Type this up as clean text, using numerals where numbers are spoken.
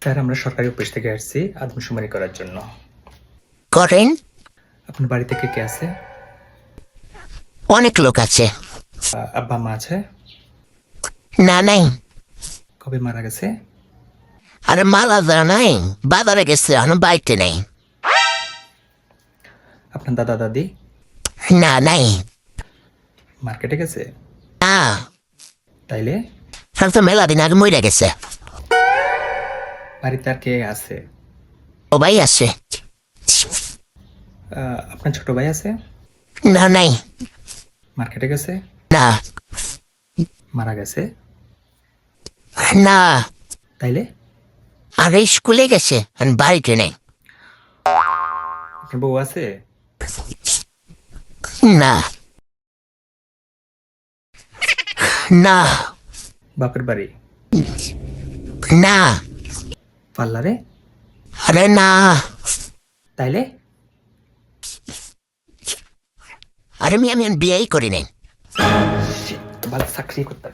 Sir, আমরা সরকারি office থেকে আসছি আদমশুমারি করার জন্য। করেন। আপনার বাড়িতে কে কে আছে? অনেক লোক আছে। আব্বা মা আছে? না, নাই। কবে মারা গেছে? আরে মালা দেওয়া নাই, বাজারে গেছে, এখন বাড়িতে নেই। আপনার দাদা দাদি? না, নাই। মার্কেটে গেছে? না, তাইলে সব তো মেলা দিন আগে মরে গেছে। বাড়িতে আর কে আছে? ও ভাই আছে। আপনার ছোট ভাই আছে? না, নাই। মার্কেটে গেছে? না, মারা গেছে? না। তাইলে আরে স্কুলে গেছে, এখন বাড়িতে নেই। আপনার বউ আছে? না, না, বাপের বাড়ি? না। পার্লারে? আরে না। তাইলে আরে আমি বিয়েই করি নাই। ভালো চাকরি করতে